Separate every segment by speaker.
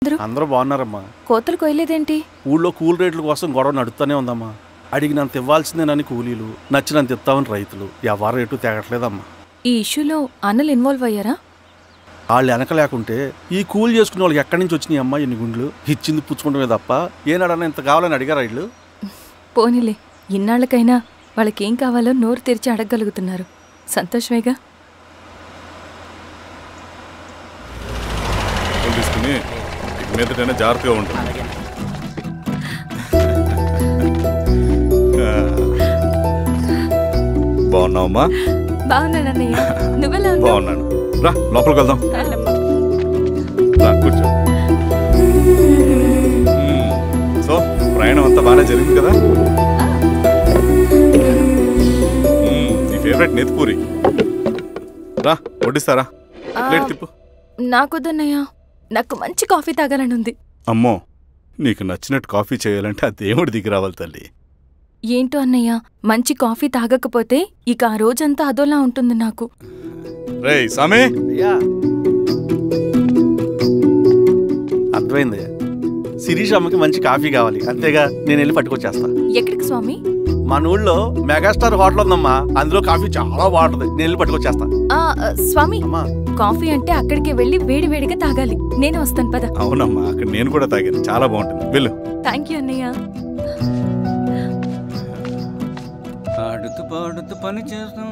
Speaker 1: అందరూ బాగున్నారమ్మా.
Speaker 2: కోతలు కొయ్యలేదేంటి?
Speaker 1: ఊళ్ళో కూల్ రేట్ల కోసం గొడవ నడుస్తూనే ఉందమ్మా. అడిగినంత ఇవ్వాల్సిందేనని కూలీలు, నచ్చినంత ఇస్తామని రైతులు. ఎవరు రేటు తేగట్లేదమ్మా.
Speaker 2: ఈ ఇష్యూలో అన్నలు ఇన్వాల్వ్ అయ్యారా?
Speaker 1: వాళ్ళు వెనక లేకుంటే ఈ కూలి చేసుకునే వాళ్ళకి ఎక్కడి నుంచి వచ్చినాయి అమ్మా ఎన్ని గుండ్లు? ఇచ్చింది పుచ్చుకుంటమే తప్ప ఏనాడన్నా ఇంత కావాలని అడిగారా వీళ్ళు?
Speaker 2: పోనీలే, ఇన్నాళ్ళకైనా వాళ్ళకేం కావాలో నోరు తెరిచి అడగగలుగుతున్నారు. సంతోషమేగా.
Speaker 3: మీదటైనా జాగ్రత్తగా ఉంటుంది. బాగున్నావమ్మా?
Speaker 2: బాగున్నానన్నయ్య, నువ్వెలా ఉన్నావు?
Speaker 3: బాగున్నాను. రా లోపలికి వెళ్దాం. రా కూర్చో. సో ప్రయాణం అంతా బాగానే జరిగింది కదా? నీ ఫేవరెట్ నెత్తిపూరి. రా వడ్డిస్తారా? ప్లేట్ తిప్పు.
Speaker 2: నాకొద్దన్నయ్య, నాకు మంచి కాఫీ తాగాలని ఉంది.
Speaker 3: అమ్మో, నీకు నచ్చినట్టు కాఫీ చేయాలంటే ఆ దేవుడి దిగి రావాలి తల్లి.
Speaker 2: ఏంటో అన్నయ్య, మంచి కాఫీ తాగకపోతే ఇక ఆ రోజంతా అదోలా ఉంటుంది నాకు.
Speaker 3: రేయ్ సామి,
Speaker 1: అర్థమైంది. శిరీష్ అమ్మకి మంచి కాఫీ కావాలి, అంతేగా నేను వెళ్ళి పట్టుకొచ్చేస్తా.
Speaker 2: ఎక్కడికి స్వామి?
Speaker 1: మన ఊళ్ళో మెగాస్టార్ హోటల్ ఉందమ్మా, అందులో కాఫీ చాలా బాగుంటుంది. నేను వెళ్ళి పట్టుకొచ్చేస్తా.
Speaker 2: స్వామి, కాఫీ అంటే అక్కడికి వెళ్ళి వేడి వేడిగా తాగాలి. నేను వస్తాను పద.
Speaker 3: అవునమ్మా, అక్కడ నేను కూడా తాగాను, చాలా బాగుంటుంది. వెళ్ళు.
Speaker 2: థ్యాంక్ యూ అన్నయ్య.
Speaker 4: పాడుతూ పాడుతూ పని చేస్తాం.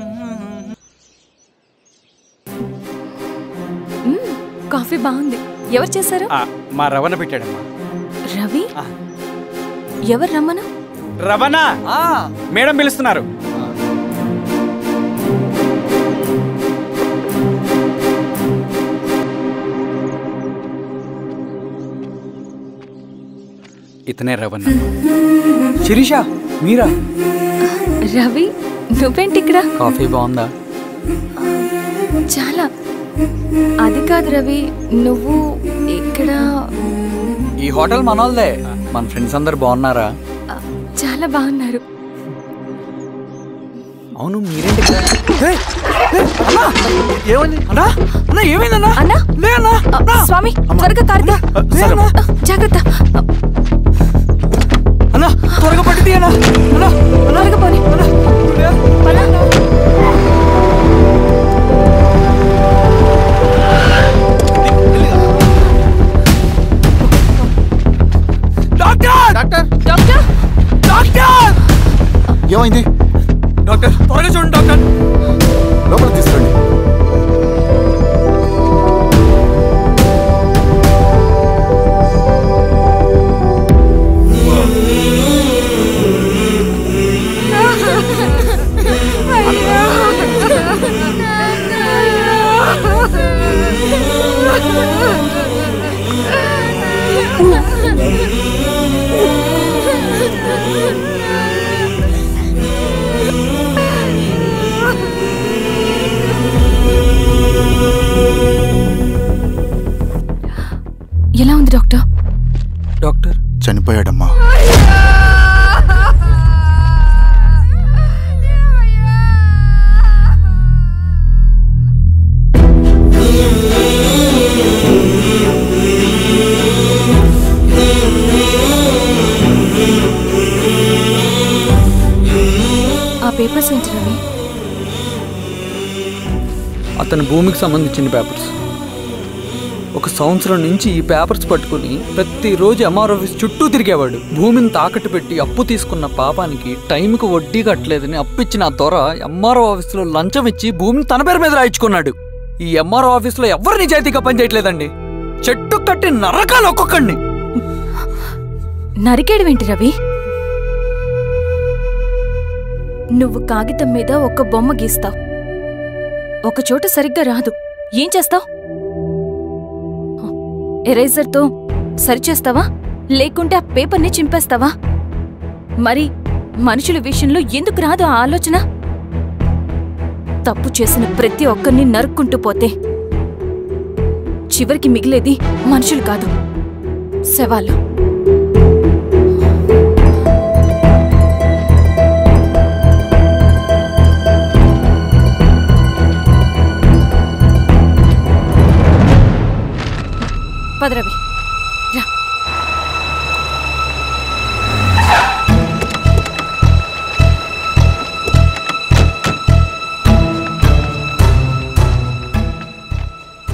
Speaker 2: కాఫీ బాగుంది. ఎవరు చేశారు?
Speaker 4: మా రవణ పెట్టాడమ్మా.
Speaker 2: రవి? ఎవరు రమ్మను?
Speaker 4: రవణ మేడం పిలుస్తున్నారు. ఇతనే రవణ. శిరీష మీరా?
Speaker 2: రవి, నువ్వేంటి ఇక్కడ?
Speaker 4: కాఫీ బాగుందా?
Speaker 2: చాలా. అది కాదు రవి, నువ్వు ఇక్కడ?
Speaker 4: ఈ హోటల్ మనోల్దే. మన ఫ్రెండ్స్ అందరు బాగున్నారా?
Speaker 2: చాలా బాగున్నారు.
Speaker 4: అవును, మీరేంటి ఇక్కడ?
Speaker 1: ఏమైంది
Speaker 4: అన్నా? ఏమైందన్నా?
Speaker 2: అన్నా, స్వామి త్వరగా కారుతా. జాగ్రత్త
Speaker 4: అన్నా, త్వరగా పట్టి తీయనా.
Speaker 2: త్వరగా పోనీ.
Speaker 1: ఏమైంది
Speaker 4: డాక్టర్? త్వరగా చూడండి డాక్టర్.
Speaker 1: లోపలికి తీసుకురండి.
Speaker 2: ఎలా ఉంది డాక్టర్?
Speaker 4: డాక్టర్
Speaker 1: చనిపోయాడమ్మా.
Speaker 2: ఆ పేపర్స్ ఏంటి రవి?
Speaker 4: అతని భూమికి సంబంధించిన పేపర్స్. ఒక సంవత్సరం నుంచి ఈ పేపర్స్ పట్టుకుని ప్రతిరోజు ఎంఆర్ ఆఫీస్ చుట్టూ తిరిగేవాడు. భూమిని తాకట్టు పెట్టి అప్పు తీసుకున్న పాపానికి టైంకి వడ్డీ కట్టలేదని అప్పిచ్చిన ఆ దొర ఎంఆర్ఓ ఆఫీస్లో లంచం ఇచ్చి భూమిని తన పేరు మీద రాయించుకున్నాడు. ఈ ఎంఆర్ఓ ఆఫీస్లో ఎవరు నిజాయితీగా పనిచేయట్లేదండి. చెట్టు కట్టి నరకాలు ఒక్కొక్కడిని.
Speaker 2: నరికేడవేంటి రవి? నువ్వు కాగితం మీద ఒక బొమ్మ గీస్తావు, ఒక చోట సరిగ్గా రాదు, ఏం చేస్తావు? ఎరేజర్తో సరిచేస్తావా, లేకుంటే ఆ పేపర్ని చింపేస్తావా? మరి మనుషుల విషయంలో ఎందుకు రాదు ఆ ఆలోచన? తప్పు చేసిన ప్రతి ఒక్కరిని నరుక్కుంటూ పోతే చివరికి మిగిలేది మనుషులు కాదు, శవాలు. పద రవి. రా.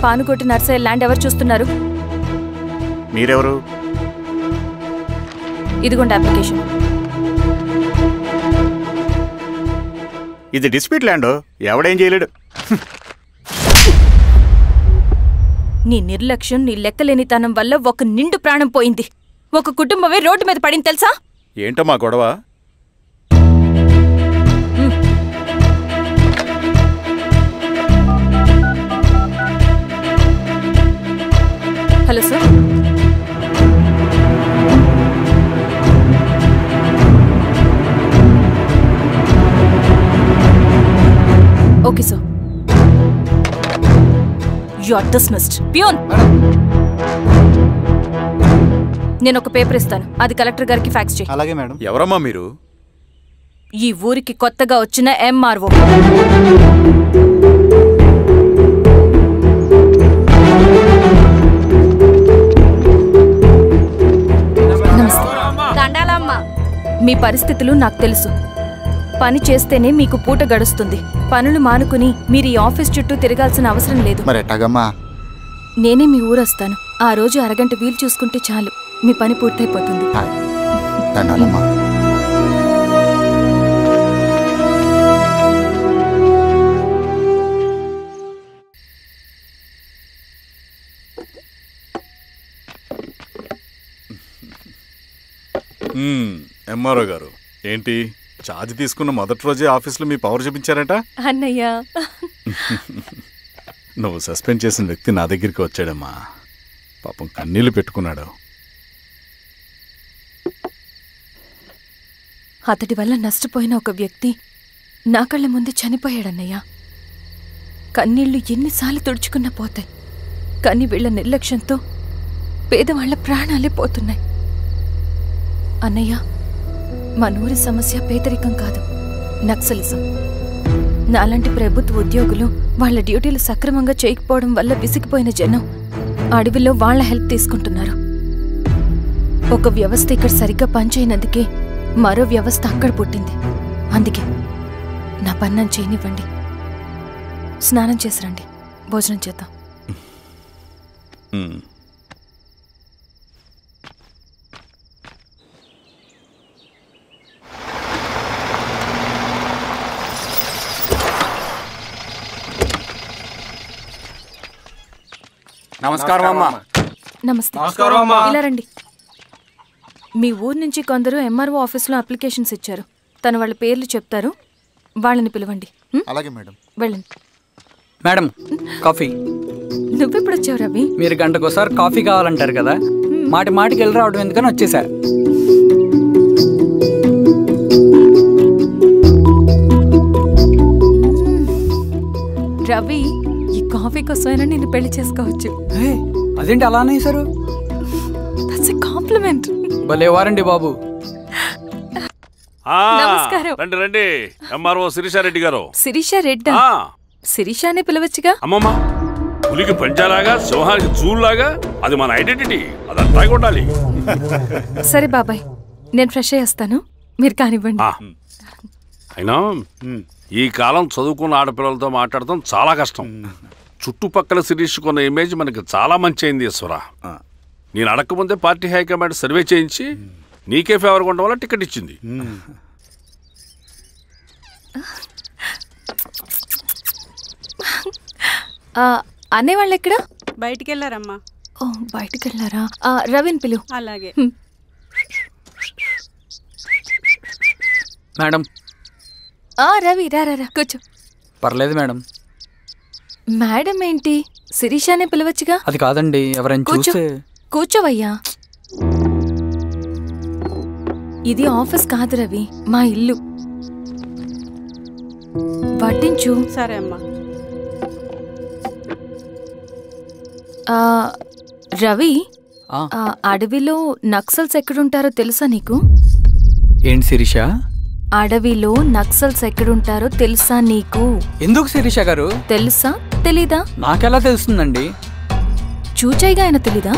Speaker 2: పానుకోటి నర్సయ్య ల్యాండ్ ఎవరు చూస్తున్నారు?
Speaker 3: మీరెవరు?
Speaker 2: ఇదిగోండి అప్లికేషన్.
Speaker 3: ఇది డిస్ప్యూట్ ల్యాండ్, ఎవడేం చేయలేడు.
Speaker 2: నీ నిర్లక్ష్యం, నీ లెక్కలేనితనం వల్ల ఒక నిండు ప్రాణం పోయింది. ఒక కుటుంబమే రోడ్డు మీద పడింది తెలుసా?
Speaker 3: ఏంటో మా గొడవ?
Speaker 2: Hello sir. Okay sir. You are dismissed. Peon, నేను ఒక పేపర్ ఇస్తాను, అది కలెక్టర్ గారికి ఫ్యాక్స్ చేయి.
Speaker 5: అలాగే మేడం.
Speaker 3: ఎవరమ్మా మీరు?
Speaker 2: ఈ ఊరికి కొత్తగా వచ్చిన ఎంఆర్ఓ. మీ పరిస్థితులు నాకు తెలుసు. పని చేస్తేనే మీకు పూట గడుస్తుంది. పనులు మానుకుని మీరు ఈ ఆఫీస్ చుట్టూ తిరగాల్సిన అవసరం లేదు.
Speaker 5: మరి ఎట్టాగమ్మా?
Speaker 2: నేనే మీ ఊరొస్తాను. ఆ రోజు అరగంట వీలు చూసుకుంటే చాలు, మీ పని పూర్తయిపోతుంది.
Speaker 5: దండాలమ్మా.
Speaker 3: ఎంఆర్ఓ గారు, ఏంటి ఛార్జ్ తీసుకున్న మొదటి రోజే ఆఫీస్లో మీ పవర్ చూపించారట?
Speaker 2: అన్నయ్య,
Speaker 3: నువ్వు సస్పెండ్ చేసిన వ్యక్తి నా దగ్గరికి వచ్చాడమ్మా. పాపం కన్నీళ్లు పెట్టుకున్నాడు.
Speaker 2: అతడి వల్ల నష్టపోయిన ఒక వ్యక్తి నా కళ్ళ ముందు చనిపోయాడన్నయ్య. కన్నీళ్లు ఎన్నిసార్లు తుడుచుకున్నా పోతాయి, కానీ వీళ్ల నిర్లక్ష్యంతో పేదవాళ్ల ప్రాణాలే పోతున్నాయి. అన్నయ్య, మనూరి సమస్య పేదరికం కాదు, నక్సలిజం. నాలాంటి ప్రభుత్వ ఉద్యోగులు వాళ్ళ డ్యూటీలు సక్రమంగా చేయకపోవడం వల్ల విసిగిపోయిన జనం అడవిలో వాళ్ల హెల్ప్ తీసుకుంటున్నారు. ఒక వ్యవస్థ ఇక్కడ సరిగ్గా పనిచేయనందుకే మరో వ్యవస్థ అక్కడ పుట్టింది. అందుకే నా పన్నం చేయనివ్వండి. స్నానం చేసిరండి, భోజనం చేద్దాం.
Speaker 5: నమస్కారం అమ్మా.
Speaker 2: నమస్తే. ఇలా రండి. మీ ఊరు నుంచి కొందరు ఎంఆర్ఓ ఆఫీస్లో అప్లికేషన్స్ ఇచ్చారు. తను వాళ్ళ పేర్లు చెప్తారు, వాళ్ళని పిలవండి.
Speaker 5: అలాగే మేడం.
Speaker 2: వెళ్ళండి.
Speaker 4: Madam, coffee.
Speaker 2: నువ్వెప్పుడు వచ్చావు రవి?
Speaker 4: మీరు గంటకోసారి కాఫీ కావాలంటారు కదా, మాటి మాటికి వెళ్ళి రావడం ఎందుకని వచ్చేసా.
Speaker 2: రవి, ఈ కాఫీ కోసమైనా నిన్ను పెళ్లి చేసుకోవచ్చు.
Speaker 4: అదేంటి అలా అనేసారు?
Speaker 2: That's a compliment.
Speaker 4: భలే వారండి బాబు.
Speaker 2: నమస్కారం.
Speaker 6: రండి రండి. ఎంఆర్ఓ శిరీషారెడ్డి గారు.
Speaker 2: శిరీషారెడ్డి? శిరీషానే పిలవచ్చుగా.
Speaker 6: అమ్మమ్మ, పులికి పంచాలాగా సింహానికి చూలాగా అది మన ఐడెంటిటీ, అదంతా ఉండాలి.
Speaker 2: సరే బాబాయ్, నేను ఫ్రెష్ అయ్యేస్తాను, మీరు కానివ్వండి.
Speaker 6: అయినా ఈ కాలం చదువుకున్న ఆడపిల్లలతో మాట్లాడటం చాలా కష్టం. చుట్టుపక్కల శిరీష్ కొన్న ఇమేజ్ మనకి చాలా మంచి అయింది ఈశ్వర. నేను అడగకముందే పార్టీ హైకమాండ్ సర్వే చేయించి నీకే ఫేవర్గా ఉండడం వల్ల టికెట్ ఇచ్చింది.
Speaker 2: అన్నయ్య వాళ్ళు ఎక్కడ?
Speaker 7: బయటికి వెళ్ళారమ్మా.
Speaker 2: ఓ, బయటికి వెళ్ళారా? రవిని పిలు.
Speaker 7: అలాగే
Speaker 4: మేడం.
Speaker 2: రవి రా రా, కూర్చో.
Speaker 4: పర్లేదు మేడం.
Speaker 2: మేడం ఏంటి, శిరీషానే పిలవచ్చుగా.
Speaker 4: అది కాదండి, ఎవరైనా చూస్తే.
Speaker 2: కూర్చోవయ్యా. ఇది ఆఫీస్ కాదు రవి, మా ఇల్లు. వడ్డించు.
Speaker 7: సరే అమ్మా.
Speaker 2: రవి, అడవిలో నక్సల్స్ ఎక్కడుంటారో తెలుసా నీకు?
Speaker 4: ఏంటి శిరీష?
Speaker 2: అడవిలో నక్సల్స్ ఎక్కడుంటారో తెలుసా నీకు?
Speaker 4: ఎందుకు శిరీష గారు?
Speaker 2: తెలుసా తెలీదా?
Speaker 4: నాకెలా తెలుస్తుందండి?
Speaker 2: చూచాయిగా ఆయన తెలీదా?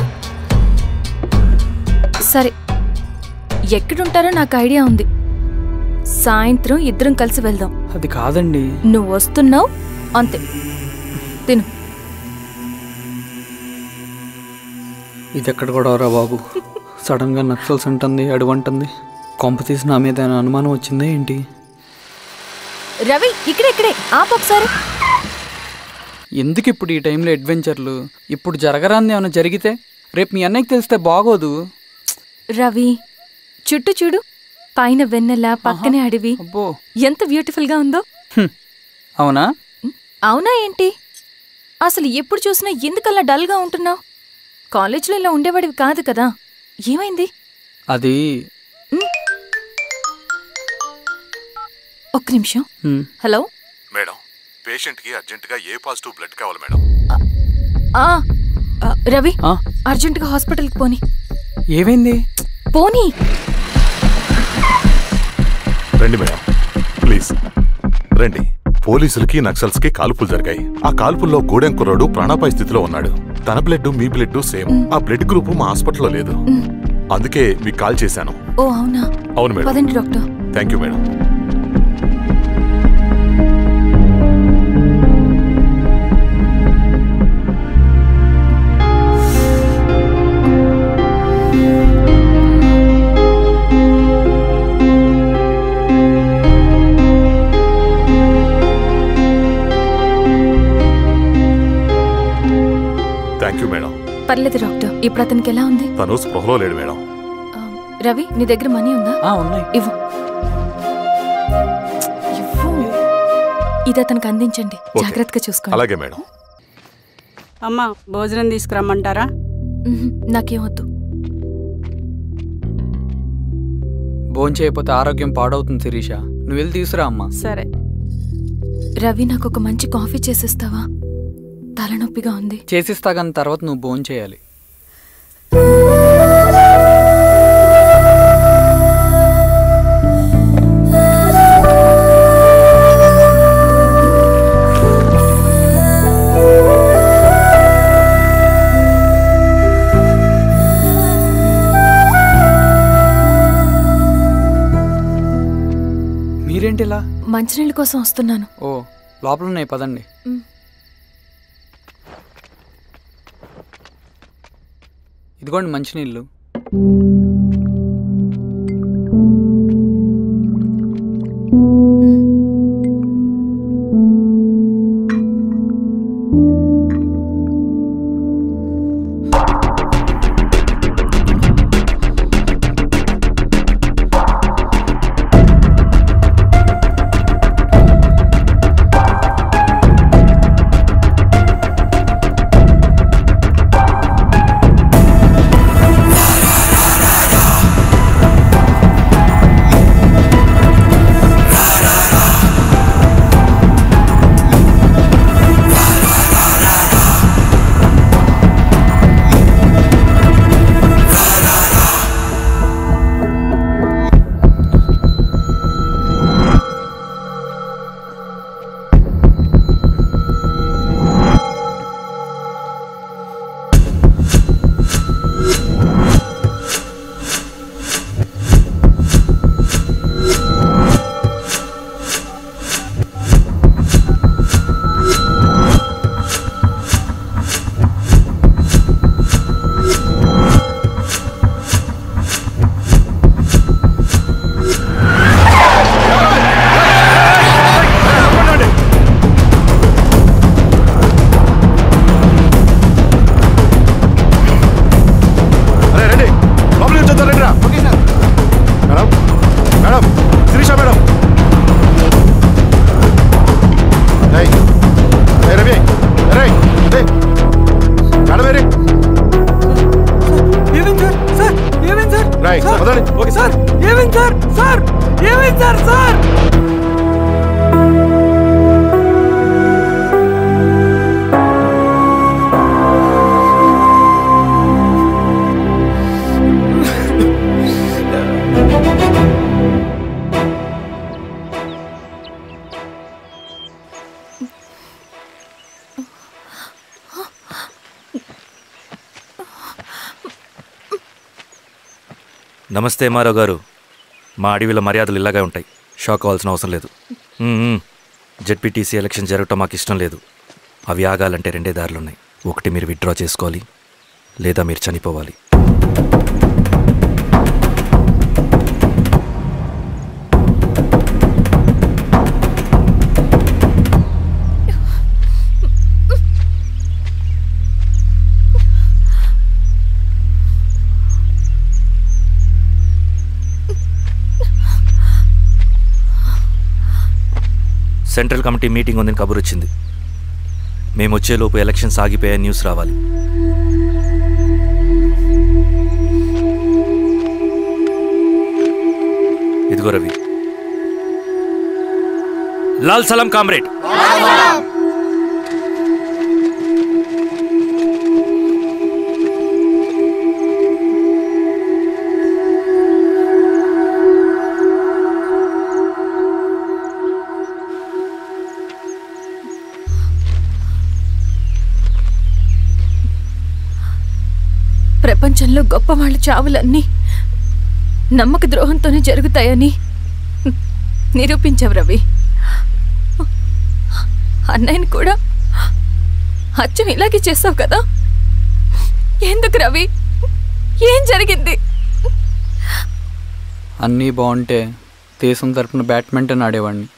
Speaker 2: సరే, ఎక్కడుంటారో నాకు ఐడియా ఉంది. సాయంత్రం ఇద్దరం కలిసి వెళ్దాం.
Speaker 4: అది కాదండి.
Speaker 2: నువ్వు వస్తున్నావు అంతే. తిను.
Speaker 4: ఇది ఎక్కడ కూడా రా బాబు. సడన్గా నక్సల్స్ అంటుంది, అడువంటుంది. కొంప తీసి నా మీద అనుమానం వచ్చిందే ఏంటి?
Speaker 2: రవి, ఇక్కడే ఆపొకసారి.
Speaker 4: ఎందుకు ఇప్పుడు ఈ టైంలో అడ్వెంచర్లు? ఇప్పుడు జరగరాంది ఏమైనా జరిగితే రేపు మీ అన్నయ్యకి తెలిస్తే బాగోదు.
Speaker 2: రవి, చుట్టూ చూడు. పైన వెన్నెల, పక్కనే అడవి.
Speaker 4: అబ్బో,
Speaker 2: ఎంత బ్యూటిఫుల్ గా ఉందో.
Speaker 4: అవునా?
Speaker 2: అవునా ఏంటి? అసలు ఎప్పుడు చూసినా ఎందుకలా డల్ గా ఉంటున్నావు? కాలేజ్లో ఇలా ఉండేవాడివి కాదు కదా, ఏమైంది?
Speaker 4: అది
Speaker 2: ఒక్క నిమిషం. హలో
Speaker 7: మేడం, పేషెంట్కి అర్జెంటుగా ఏ పాజిటివ్ బ్లడ్ కావాలి మేడం.
Speaker 2: రవి, అర్జెంటుగా హాస్పిటల్కి పోనీ.
Speaker 4: ఏమైంది?
Speaker 2: పోనీ.
Speaker 7: రండి మేడం, ప్లీజ్ రండి. పోలీసులకి నక్సల్స్కి కాల్పులు జరిగాయి. ఆ కాల్పుల్లో గూడెం కుర్రాడు ప్రాణాపాయ స్థితిలో ఉన్నాడు. తన బ్లడ్ మీ బ్లడ్ సేమ్. ఆ బ్లడ్ గ్రూప్ మా హాస్పిటల్లో లేదు. అందుకే మీకు కాల్ చేశాను.
Speaker 2: ఓ అవునా?
Speaker 7: అవును మేడం.
Speaker 2: పదండి doctor.
Speaker 7: Thank you madam. Thank you madam.
Speaker 2: పర్లేదు డాక్టర్. ఇప్పుడు అతనికి ఎలా ఉంది?
Speaker 7: తను స్పృహలో లేడు మేడం.
Speaker 2: రవి, నీ దగ్గర మనీ ఉందా?
Speaker 4: ఉన్నాయి.
Speaker 2: ఇవ్వు. ఇది అతనికి అందించండి. జాగ్రత్తగా చూసుకోండి.
Speaker 7: అలాగే మేడం.
Speaker 8: అమ్మా, భోజనం తీసుకురమ్మంటారా?
Speaker 2: నాకేమొద్దు.
Speaker 4: భోంచేయకపోతే ఆరోగ్యం పాడవుతుంది శిరీష. నువ్వు వెళ్ళి తీసురా అమ్మా.
Speaker 8: సరే.
Speaker 2: రవి, నాకు ఒక మంచి కాఫీ చేసిస్తావా? తలనొప్పిగా ఉంది.
Speaker 4: చేసిస్తా కానీ తర్వాత నువ్వు భోంచేయాలి. మీరేంటిలా?
Speaker 2: మంచినీళ్ళ కోసం వస్తున్నాను.
Speaker 4: ఓ, లోపల ఉన్నాయి, పదండి. ఇదిగోండి మంచినీళ్ళు.
Speaker 9: నమస్తే ఎంఆర్ఓ గారు. మా అడవిలో మర్యాదలు ఇలాగే ఉంటాయి. షాక్ అవ్వాల్సిన అవసరం లేదు. జెడ్పీటీసీ ఎలక్షన్ జరగటం మాకు ఇష్టం లేదు. అవి ఆగాలంటే 2 దారులున్నాయి. ఒకటి మీరు విత్డ్రా చేసుకోవాలి, లేదా మీరు చనిపోవాలి. సెంట్రల్ కమిటీ మీటింగ్ ఉందని కబురు వచ్చింది. మేము వచ్చేలోపు ఎలక్షన్స్ ఆగిపోయే న్యూస్ రావాలి. ఇదిగో రవి. లాల్ సలాం కామ్రేడ్.
Speaker 2: ప్రపంచంలో గొప్ప వాళ్ళ చావులన్నీ నమ్మక ద్రోహంతోనే జరుగుతాయని నిరూపించావు రవి. అన్నయ్యని కూడా అచ్చం ఇలాగే చేస్తావు కదా? ఎందుకు రవి? ఏం జరిగింది?
Speaker 4: అన్నీ బాగుంటే దేశం తరపున బ్యాడ్మింటన్ ఆడేవాడిని.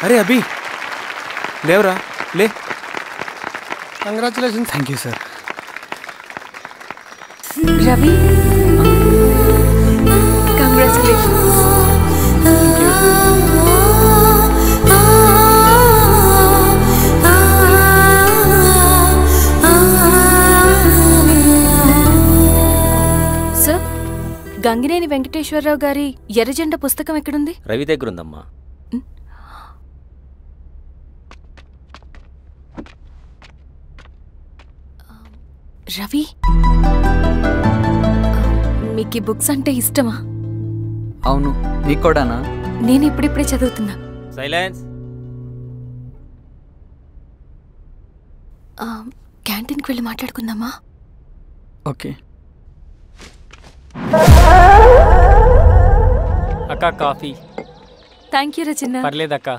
Speaker 10: అరే అభి, లేవరా, లే.
Speaker 4: Congratulations. Thank you sir.
Speaker 2: Ravi, congratulations. Sir, Gangineni Venkateswararao గారి ఎర్రజెండ పుస్తకం ఎక్కడుంది?
Speaker 11: రవి దగ్గర ఉందమ్మా.
Speaker 2: రవి, మీకు ఈ బుక్స్ అంటే ఇష్టమా?
Speaker 4: అవును, నీకు కూడానా?
Speaker 2: నేను ఇప్పుడిప్పుడే చదువుతున్నా.
Speaker 11: సైలెన్స్.
Speaker 2: క్యాంటీన్కి వెళ్ళి మాట్లాడుకుందామా?
Speaker 4: ఓకే.
Speaker 12: అక్క కాఫీ.
Speaker 2: థ్యాంక్ యూ రచన.
Speaker 12: పర్లేదక్క.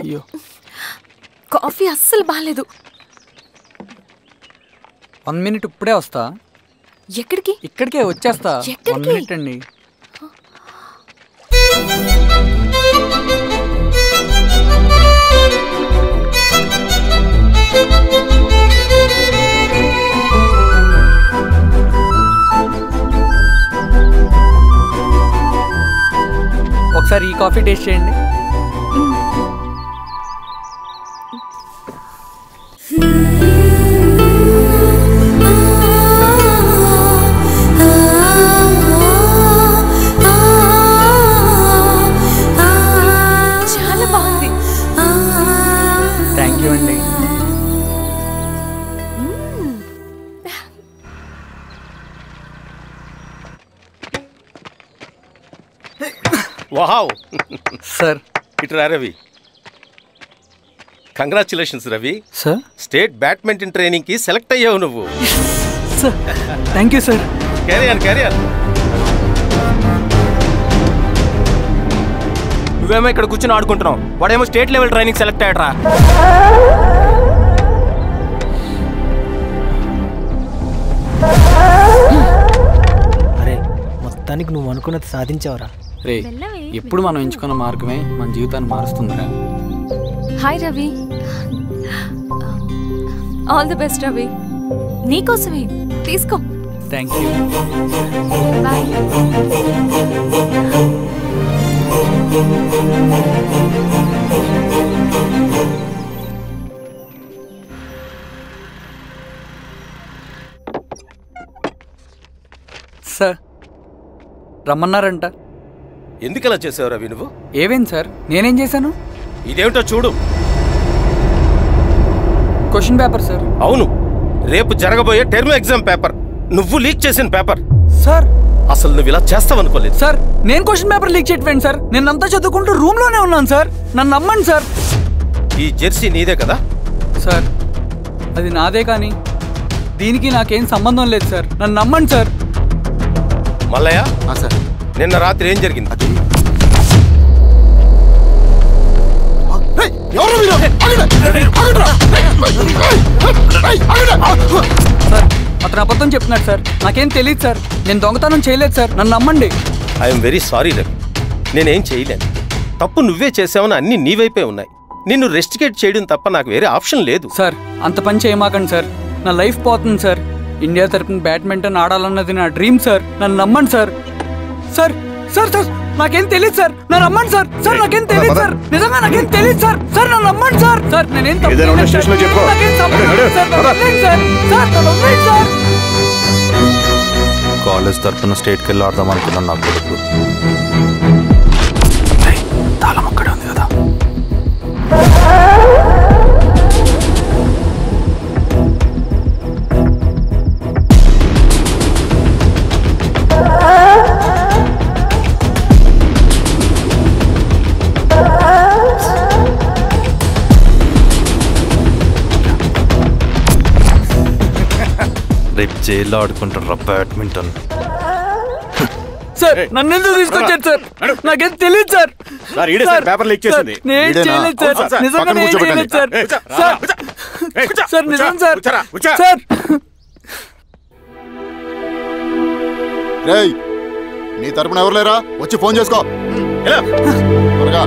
Speaker 4: అయ్యో,
Speaker 2: కాఫీ అస్సలు బాలేదు.
Speaker 4: 1 మినిట్, ఇప్పుడే వస్తా.
Speaker 2: ఎక్కడికి?
Speaker 4: ఇక్కడికే వచ్చేస్తా. 1 మినిట్ అండి. ఒకసారి ఈ కాఫీ టేస్ట్ చేయండి.
Speaker 2: చాలా బాగుంది.
Speaker 4: థ్యాంక్ యూ అండి.
Speaker 13: Wow
Speaker 4: sir.
Speaker 13: ఇటురా Ravi. Congratulations Ravi.
Speaker 4: Sir,
Speaker 13: state badminton training కి సెలెక్ట్ అయ్యావు నువ్వు.
Speaker 4: Sir, thank you sir.
Speaker 13: Career.
Speaker 10: నువ్వేమో ఇక్కడ కూర్చొని ఆడుకుంటున్నావు, వాడేమో స్టేట్ లెవెల్ ట్రైనింగ్ సెలెక్ట్ అయ్యాడ్రా.
Speaker 11: అరే మొత్తానికి నువ్వు అనుకున్నది సాధించావురా.
Speaker 4: రే ఎప్పుడు మనం ఎంచుకున్న మార్గమే మన జీవితాన్ని మారుస్తుందిరా.
Speaker 2: Hi Ravi. All the best Ravi. నీకోసమే తీసుకో.
Speaker 4: Thank you.
Speaker 2: బాయ్.
Speaker 4: సార్ రమ్మన్నారంట.
Speaker 13: ఎందుకలా చేసావు రవి నువ్వు?
Speaker 4: ఏవేం సార్, నేనేం చేశాను?
Speaker 13: ఇదేమిటో చూడు.
Speaker 4: Question paper sir.
Speaker 13: అవును, రేపు జరగబోయే టర్మ్ ఎగ్జామ్ పేపర్. నువ్వు లీక్ చేసిన పేపర్.
Speaker 4: సార్
Speaker 13: అసలు నువ్వు ఇలా చేస్తావనుకోలేదు.
Speaker 4: సార్ నేను క్వశ్చన్ పేపర్ లీక్ చేయట్లేదు సార్. నేను అంతా చదువుకుంటూ రూమ్ లోనే ఉన్నాను సార్. నన్ను నమ్మండి సార్.
Speaker 13: ఈ జెర్సీ నీదే కదా?
Speaker 4: సార్ అది నాదే, కానీ దీనికి నాకేం సంబంధం లేదు సార్. నన్ను నమ్మండి సార్.
Speaker 13: మల్లయ్య
Speaker 5: సార్,
Speaker 13: నిన్న రాత్రి ఏం జరిగింది?
Speaker 4: సార్ అతను అబద్ధం చెప్తున్నాడు సార్. నాకేం తెలియదు సార్. నేను దొంగతనం చేయలేదు సార్. నన్ను నమ్మండి.
Speaker 13: ఐఎమ్ వెరీ సారీ రవి, నేనేం చేయలేను. తప్పు నువ్వే చేసావని అన్ని నీ వైపే ఉన్నాయి. నిన్ను రెస్టికేట్ చేయడం తప్ప నాకు వేరే ఆప్షన్ లేదు.
Speaker 4: సార్ అంత పని చేయమాకండి సార్. నా లైఫ్ పోతుంది సార్. ఇండియా తరపున బ్యాడ్మింటన్ ఆడాలన్నది నా డ్రీమ్ సార్. నన్ను నమ్మండి సార్. సార్ సార్ సార్ నాకేం తెలియదు సార్. నన్ను నమ్మండి సార్. సార్ నాకేం తెలియదు సార్. నిజంగా నాకేం తెలియదు సార్. సార్ నన్ను నమ్మండి సార్. సార్ నేనేం తప్పు చేయలేదు సార్. నాకేం సంబంధం లేదు సార్. నన్ను వదిలేయండి సార్. సార్ నన్ను వదిలేయండి సార్.
Speaker 9: కాలేజ్ తరఫున స్టేట్కి వెళ్ళి ఆడదాం అనుకున్నాను. నా కొడుకు తాళం అక్కడే ఉంది కదా. రేపు జైల్లో ఆడుకుంటారు బ్యాడ్మింటన్.
Speaker 4: సార్ నన్ను ఎందుకు తీసుకొచ్చారు సార్? నాకేం తెలియదు సార్.
Speaker 3: పేపర్ లీక్ చేసింది.
Speaker 4: నేను చేయలేదు సార్. నిజంగా నేను చేయలేదు సార్. సార్ సార్ నిజం సార్. సార్
Speaker 5: రేయ్, నీ తరపున ఎవరు లేరా? వచ్చి ఫోన్ చేసుకో త్వరగా.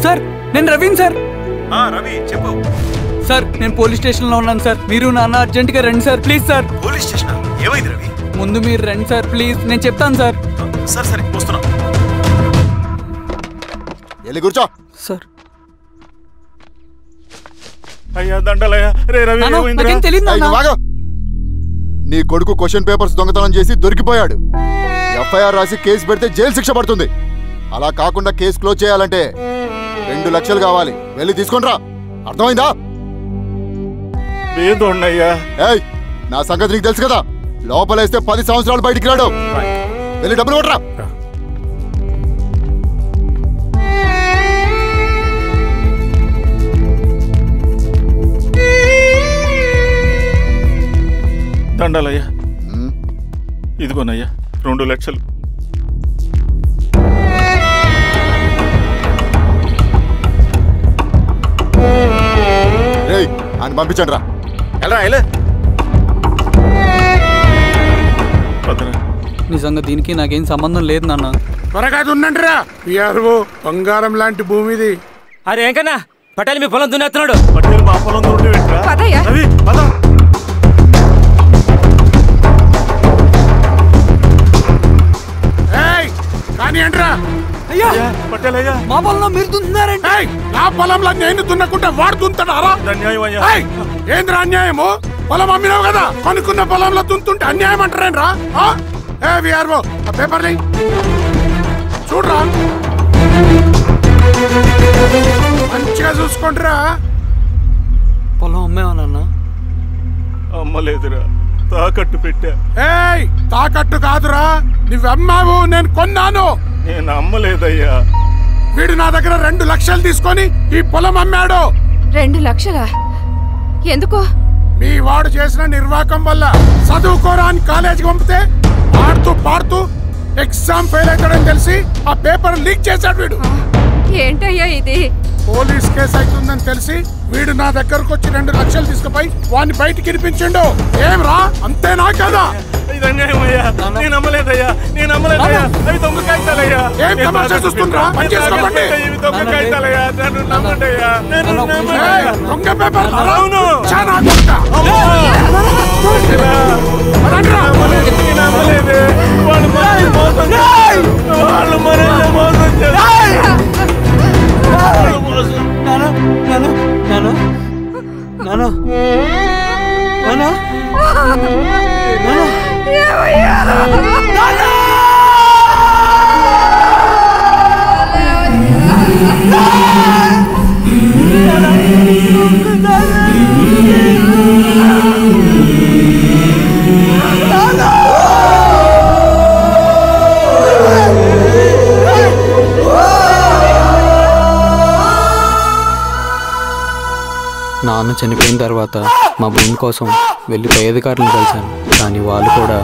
Speaker 4: సార్ నేను రవీన్ సార్.
Speaker 3: రవి చెప్పు.
Speaker 4: సార్ నేను పోలీస్ స్టేషన్ లో ఉన్నాను సార్. మీరు నాన్న అర్జెంట్ గా రండి sir please sir.
Speaker 3: Police station ఏమైంది రవి?
Speaker 4: ముందు మీరు రండి సార్ ప్లీజ్. నేను చెప్తాను సార్.
Speaker 3: సరే సరే వస్తున్నా.
Speaker 5: వెళ్ళి కూర్చో.
Speaker 4: సార్
Speaker 3: అయ్యా దండలయ్యా. రే రవి
Speaker 4: నాకేం తెలియదు.
Speaker 5: నీ కొడుకు క్వశ్చన్ పేపర్స్ దొంగతనం చేసి దొరికిపోయాడు. ఎఫ్ఐఆర్ రాసి కేసు పెడితే జైలు శిక్ష పడుతుంది. అలా కాకుండా కేసు క్లోజ్ చేయాలంటే 2 లక్షలు కావాలి. వెళ్ళి తీసుకుంట్రా. అర్థమైందా? ఏయ్, నా సంగతి నీకు తెలుసు కదా. లోపలేస్తే 10 సంవత్సరాలు బయటికి రాడు. వెళ్ళి డబ్బులు కొట్టరా.
Speaker 3: దండాలయ్యా. ఇదిగోనయ్యా 2 లక్షలు.
Speaker 5: అని పంపించండి రా.
Speaker 4: నిజంగా దీనికి నాకేం సంబంధం లేదు నాన్న.
Speaker 12: త్వరగా దున్నండి రా. బంగారం లాంటి భూమిది.
Speaker 10: అరే ఏంకన్నా పటేల్ మీ పొలం దున్నేస్తున్నాడు.
Speaker 3: పటేల్ మా పొలం
Speaker 12: కానీ ఏంట్రా?
Speaker 4: అయ్యా మా పొలంలో మీరు దున్నుతున్నారంటే
Speaker 12: నా పొలంలో నేను దున్నకుంటే వాడు దున్నుతాడా? ఏంద్రా అన్యాయము? పొలం అమ్మినావు కదా, అనుకున్న పొలంలో దున్నుతుంటే అన్యాయం అంటారేంట్రా? విఆర్ఓ ఆ పేపర్ని చూడరా, మంచిగా చూసుకుంటారా.
Speaker 4: పొలం అమ్మేమన్నా?
Speaker 3: అమ్మలేదురా, తాకట్టు పెట్టా.
Speaker 12: తాకట్టు కాదురా, నువ్వు అమ్మావు, నేను కొన్నాను.
Speaker 3: నేను అమ్మలేదయ్యా.
Speaker 12: వీడు నా దగ్గర 2 లక్షలు తీసుకొని ఈ పొలం అమ్మాడు.
Speaker 2: 2 లక్షలా? ఎందుకో?
Speaker 12: మీ వాడు చేసిన నిర్వాకం వల్ల చదువుకోరాని కాలేజీకి పంపితే ఆడుతూ పాడుతూ ఎగ్జామ్ ఫెయిల్ అవుతాడని తెలిసి ఆ పేపర్ లీక్ చేశాడు వీడు.
Speaker 2: ఏంటయ్యా ఇది?
Speaker 12: పోలీస్ కేసు అవుతుందని తెలిసి వీడు నా దగ్గరకు వచ్చి 2 లక్షలు తీసుకుపోయి వాడిని బయటికి వినిపించిండు. ఏం రా, అంతేనా కదా? ఏం తమాషా చూస్తుండ్రా? పని చేసుకోకండి. దొంగ పేపర్ చాలా
Speaker 4: నాన్న చనిపోయిన తర్వాత మా భూమి కోసం వెళ్ళి పై అధికారులను కలిశాను, కానీ వాళ్ళు కూడా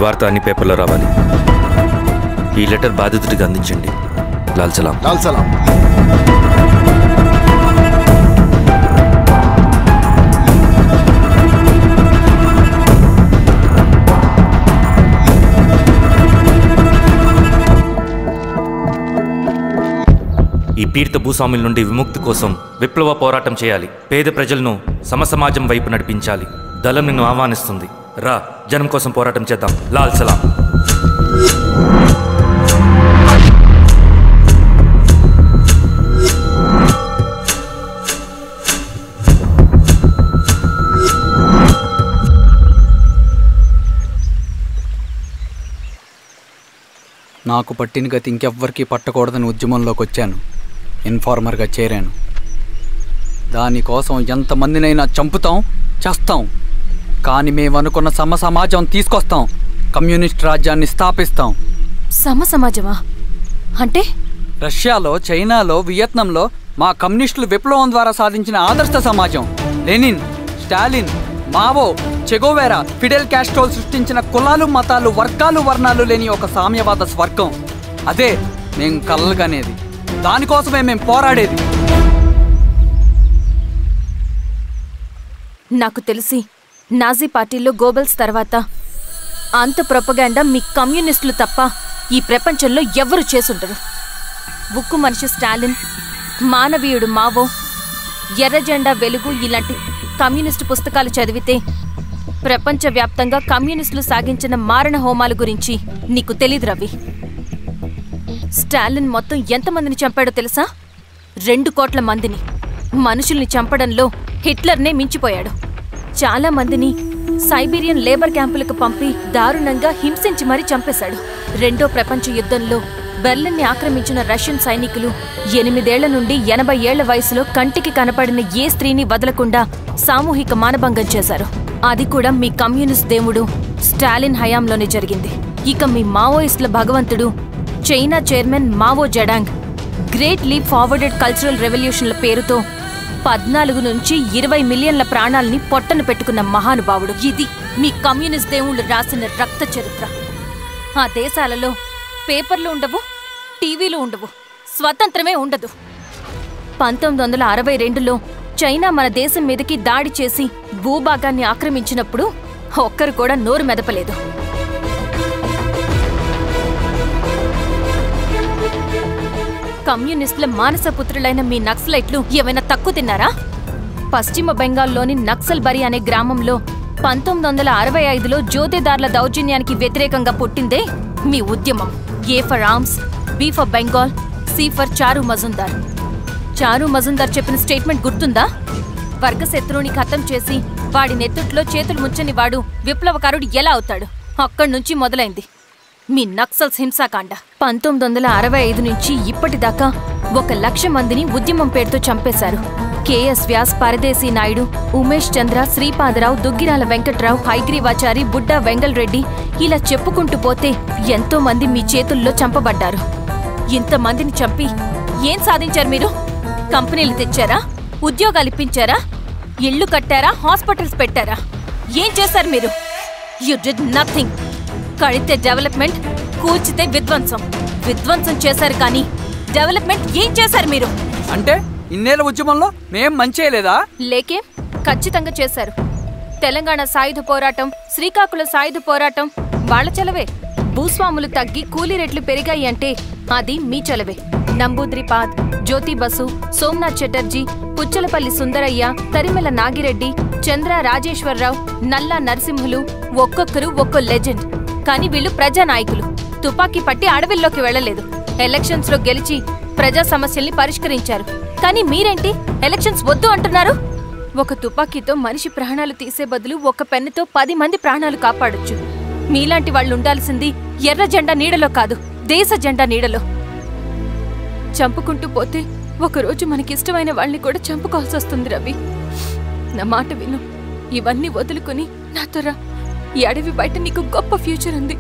Speaker 9: వార్త అన్ని పేపర్లో రావాలి. ఈ లెటర్ బాధితుడికి అందించండి. లాల్ సలాం.
Speaker 5: లాల్ సలాం.
Speaker 9: ఈ పీడిత భూస్వాముల నుండి విముక్తి కోసం విప్లవ పోరాటం చేయాలి. పేద ప్రజలను సమసమాజం వైపు నడిపించాలి. దళం నిన్ను ఆహ్వానిస్తుంది. రా, జనం కోసం పోరాటం చేద్దాం. లాల్ సలాం.
Speaker 4: నాకు పట్టిన గతి ఇంకెవ్వరికీ పట్టకూడదని ఉద్యమంలోకి వచ్చాను. ఇన్ఫార్మర్గా చేరాను. దానికోసం ఎంతమందినైనా చంపుతాం, చేస్తాం. కానీ మేము అనుకున్న సమసమాజం తీసుకొస్తాం. కమ్యూనిస్ట్ రాజ్యాన్ని స్థాపిస్తాం.
Speaker 2: సమసమాజమా అంటే?
Speaker 4: రష్యాలో, చైనాలో, వియత్నంలో మా కమ్యూనిస్టులు విప్లవం ద్వారా సాధించిన ఆదర్శ సమాజం. Lenin, Stalin, Mao, Che Guevara, Fidel క్యాస్ట్రోల్ సృష్టించిన కులాలు, మతాలు, వర్గాలు, వర్ణాలు లేని ఒక సామ్యవాద స్వర్గం. అదే మేం కలలుగనేది. దానికోసమే మేం పోరాడేది.
Speaker 2: నాకు తెలిసి నాజీ పార్టీలో గోబెల్స్ తర్వాత అంత ప్రొపగాండా మీ కమ్యూనిస్టులు తప్ప ఈ ప్రపంచంలో ఎవ్వరూ చేసుండరు. ఉక్కు మనిషి స్టాలిన్, మానవీయుడు మావో, ఎర్ర జెండా వెలుగు ఇలాంటి కమ్యూనిస్టు పుస్తకాలు చదివితే ప్రపంచవ్యాప్తంగా కమ్యూనిస్టులు సాగించిన మారణ హోమాల గురించి నీకు తెలీదు రవి. స్టాలిన్ మొత్తం ఎంతమందిని చంపాడో తెలుసా? 2 కోట్ల మందిని. మనుషుల్ని చంపడంలో హిట్లర్నే మించిపోయాడు. చాలా మందిని సైబీరియన్ లేబర్ క్యాంపులకు పంపి దారుణంగా హింసించి మరీ చంపేశాడు. 2వ ప్రపంచ యుద్ధంలో బెర్లిన్ని ఆక్రమించిన రష్యన్ సైనికులు 8 ఏళ్ల నుండి 80 ఏళ్ల వయసులో కంటికి కనపడిన ఏ స్త్రీని వదలకుండా సామూహిక మానభంగం చేశారు. అది కూడా మీ కమ్యూనిస్ట్ దేవుడు స్టాలిన్ హయాంలోనే జరిగింది. ఇక మీ మావోయిస్టుల భగవంతుడు China chairman Mao Zedong great leap forwarded cultural రెవల్యూషన్ల పేరుతో 14 నుంచి 20 మిలియన్ల ప్రాణాలని పొట్టన పెట్టుకున్న మహానుభావుడు. ఇది మీ కమ్యూనిస్ట్ దేవుళ్ళు రాసిన రక్త చరిత్ర. ఆ దేశాలలో పేపర్లు ఉండవు, టీవీలు ఉండవు, స్వతంత్రమే ఉండదు. 1962లో చైనా మన దేశం మీదకి దాడి చేసి భూభాగాన్ని ఆక్రమించినప్పుడు ఒక్కరు కూడా నోరు మెదపలేదు. కమ్యూనిస్టుల మానసపుత్రులైన మీ నక్సలైట్లు ఏమైనా తక్కువ తిన్నారా? పశ్చిమ బెంగాల్లోని నక్సల్బరి అనే గ్రామంలో 1965లో జోతేదార్ల దౌర్జన్యానికి వ్యతిరేకంగా పుట్టిందే మీ ఉద్యమం. A for arms, B for Bengal, C for Charu Majumdar. చారు మజుందార్ చెప్పిన స్టేట్మెంట్ గుర్తుందా? వర్గశత్రువుని ఖతం చేసి వాడి నెత్తుట్లో చేతులు ముంచని వాడు విప్లవకారుడు ఎలా అవుతాడు? అక్కడి నుంచి మొదలైంది మీ నక్సల్స్ హింసాకాండ. 1965 నుంచి ఇప్పటిదాకా 1,00,000 మందిని ఉద్యమం పేరుతో చంపేశారు. కేఎస్ వ్యాస్, పరదేశీ నాయుడు, ఉమేష్ చంద్ర, శ్రీపాదరావు, దుగ్గిరాల వెంకట్రావు, హైగ్రీవాచారి, బుడ్డా వెంగల్ రెడ్డి, ఇలా చెప్పుకుంటూ పోతే ఎంతో మంది మీ చేతుల్లో చంపబడ్డారు. ఇంతమందిని చంపి ఏం సాధించారు మీరు? కంపెనీలు తెచ్చారా? ఉద్యోగాలు ఇప్పించారా? ఇళ్లు కట్టారా? హాస్పిటల్స్ పెట్టారా? ఏం చేశారు మీరు? You did nothing. కడితే డెవలప్మెంట్, కూల్చితే విధ్వంసం. విధ్వంసం చేశారు కానీ డెవలప్మెంట్ ఏం చేశారు మీరు?
Speaker 4: అంటే ఇన్నేళ్ల ఉద్యమంలో మేం మంచి చేయలేదా?
Speaker 2: లేకే, ఖచ్చితంగా చేశారు. తెలంగాణ సాయుధ పోరాటం, శ్రీకాకుళం సాయుధ పోరాటం వాళ్ళ చలవే. భూస్వాములు తగ్గి కూలీ రేట్లు పెరిగాయి అంటే అది మీ చలవే. నంబూద్రిపాద్, జ్యోతి బసు, సోమనాథ్ చటర్జీ, పుచ్చలపల్లి సుందరయ్య, తరిమెల నాగిరెడ్డి, చంద్ర రాజేశ్వరరావు, నల్లా నరసింహులు ఒక్కొక్కరు ఒక్కో లెజెండ్. కానీ వీళ్ళు ప్రజానాయకులు. తుపాకీ పట్టి అడవిల్లోకి వెళ్లలేదు. ఎలక్షన్స్ లో గెలిచి ప్రజా సమస్యల్ని పరిష్కరించారు. కానీ మీరేంటి ఎలక్షన్స్ వద్దు అంటున్నారు? ఒక తుపాకీతో మనిషి ప్రాణాలు తీసే బదులు ఒక పెన్నుతో 10 మంది ప్రాణాలు కాపాడొచ్చు. మీలాంటి వాళ్ళు ఉండాల్సింది ఎర్ర జెండా నీడలో కాదు, దేశ జెండా నీడలో. చంపుకుంటూ పోతే ఒకరోజు మనకిష్టమైన వాళ్ళని కూడా చంపుకోవాల్సి వస్తుంది రవి. నా మాట విను. ఇవన్నీ వదులుకుని నాతో రా. ఈ అడవి బయట నీకు గొప్ప ఫ్యూచర్ ఉంది.